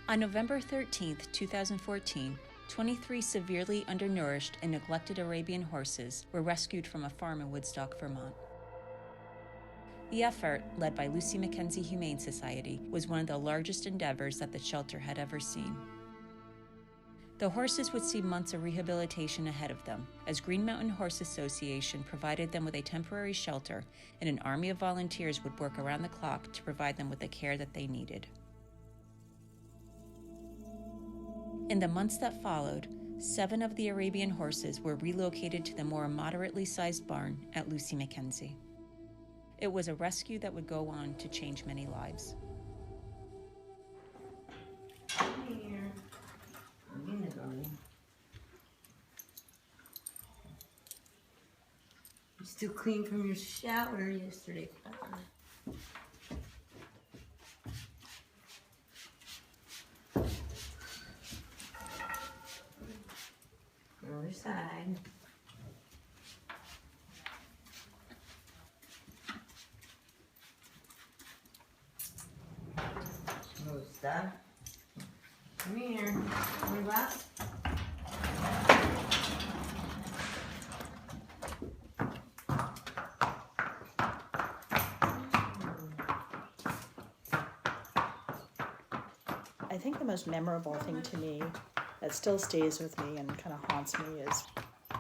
On November 13, 2014, 23 severely undernourished and neglected Arabian horses were rescued from a farm in Woodstock, Vermont. The effort, led by Lucy Mackenzie Humane Society, was one of the largest endeavors that the shelter had ever seen. The horses would see months of rehabilitation ahead of them, as Green Mountain Horse Association provided them with a temporary shelter, and an army of volunteers would work around the clock to provide them with the care that they needed. In the months that followed, 7 of the Arabian horses were relocated to the more moderately sized barn at Lucy Mackenzie. It was a rescue that would go on to change many lives. You're still clean from your shower yesterday. Other side. Stuff. Come here. Move up. I think the most memorable thing to me that still stays with me and kind of haunts me is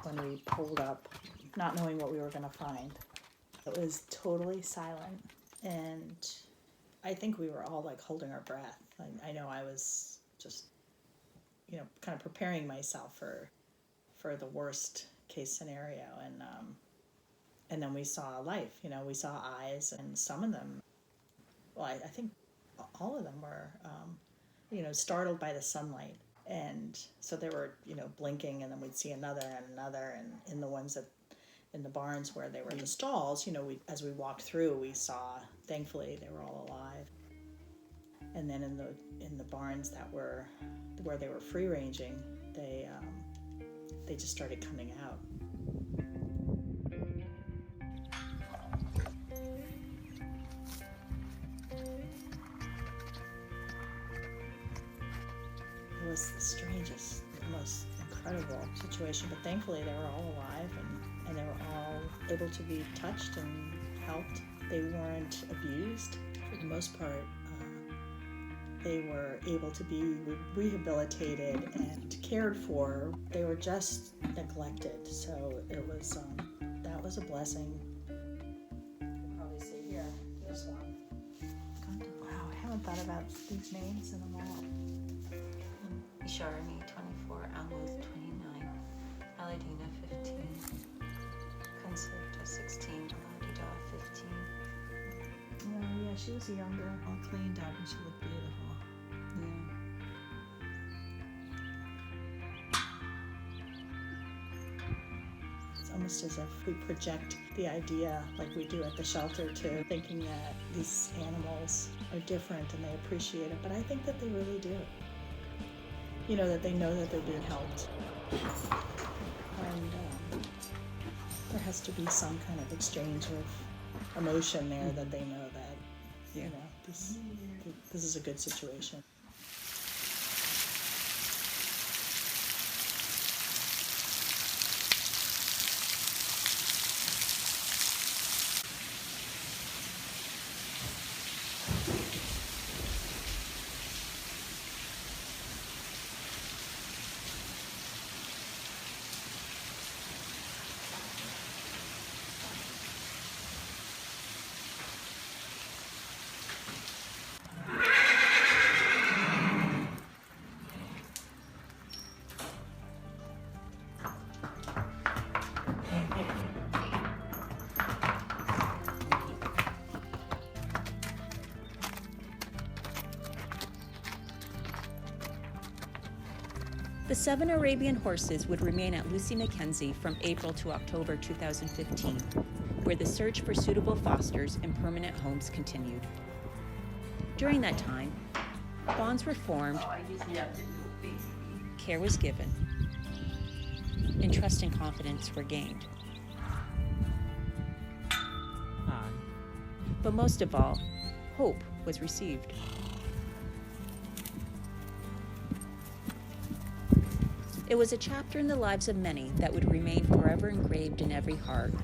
when we pulled up, not knowing what we were going to find. It was totally silent, and I think we were all like holding our breath. I know I was just, kind of preparing myself for the worst case scenario, and then we saw life. We saw eyes, and some of them, well, I think all of them were, startled by the sunlight. And so they were, blinking, and then we'd see another, and in the ones that, in the barns where they were in the stalls, as we walked through, we saw, thankfully, they were all alive. And then in the barns that were, where they were free ranging, they just started coming out. It was the strangest, the most incredible situation, but thankfully they were all alive, and they were all able to be touched and helped. They weren't abused for the most part. They were able to be rehabilitated and cared for. They were just neglected, so it was that was a blessing. You can probably see here, here's one. Wow, I haven't thought about these names in a while. Sharmi, 24, Almuth, 29, Aladina, 15, Concerta, 16, Aladida, 15. Yeah, she was younger. All cleaned up, and she looked beautiful. It's almost as if we project the idea, like we do at the shelter too, thinking that these animals are different and they appreciate it, but I think that they really do. That they know that they're being helped. And there has to be some kind of exchange of emotion there, that they know that, this is a good situation. The 7 Arabian horses would remain at Lucy Mackenzie from April to October 2015, where the search for suitable fosters and permanent homes continued. During that time, bonds were formed, care was given, and trust and confidence were gained. But most of all, hope was received. It was a chapter in the lives of many that would remain forever engraved in every heart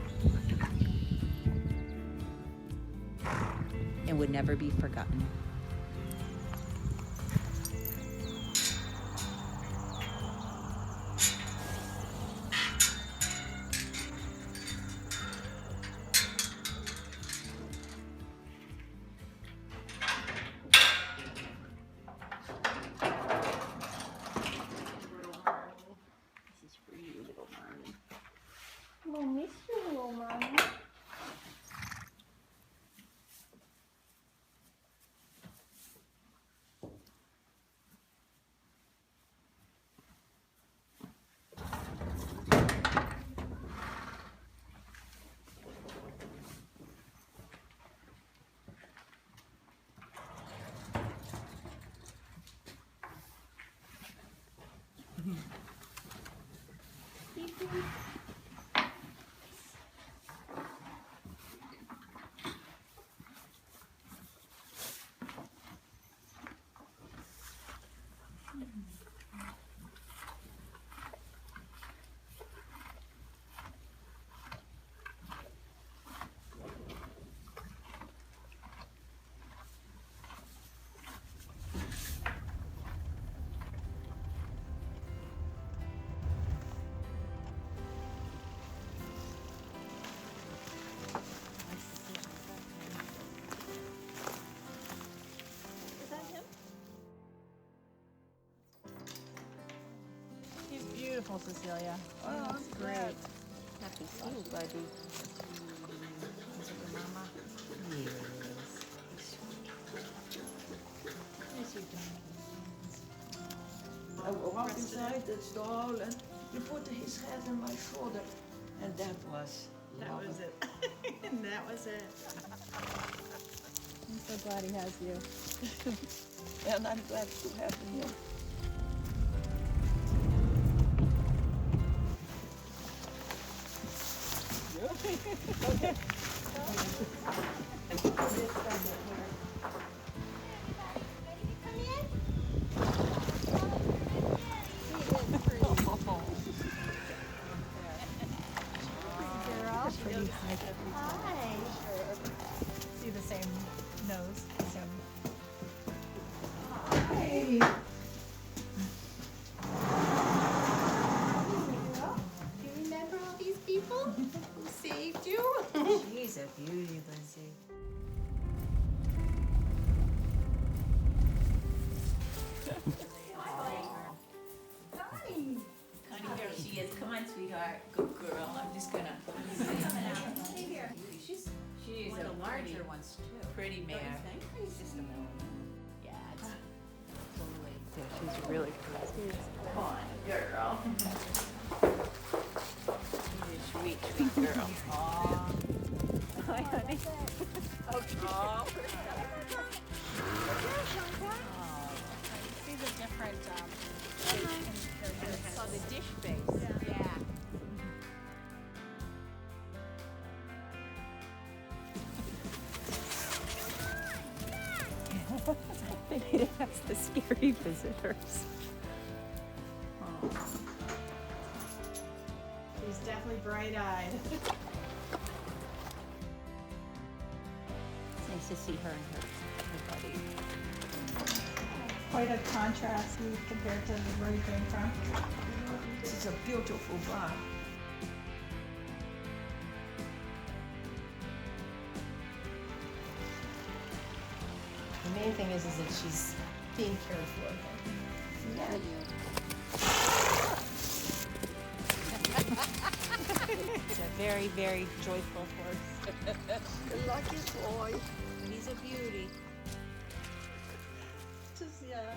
and would never be forgotten. This is for you, little Marnie. We'll miss you, little Marnie. He's beautiful, Cecilia. Oh, that's great. Happy to see you, buddy. Is it your mama? Yes. I walked inside the stall and you put his head on my shoulder, and that was love. it. And that was it. I'm so glad he has you. And I'm glad to have him. Hi. See the same nose. Same. Hey. Do you remember all these people who saved you? She's a beauty, Lindsay. Connie, here she is. Come on, sweetheart. Good girl. I'm just gonna. She's one of the larger ones too. Pretty mare. She's just a million. Yeah, it's totally. Yeah, she's really cool. Come on, girl. She's a sweet girl. Aw. Hi, honey. Oh. See the different It's called the dish base. Yeah. That's the scary visitors. She's definitely bright-eyed. It's nice to see her and her buddy. Quite a contrast compared to where you came from. This is a beautiful bar. The main thing is that she's being cared for. It's a very, very joyful horse. The luckiest boy. He's a beauty. Just, yeah.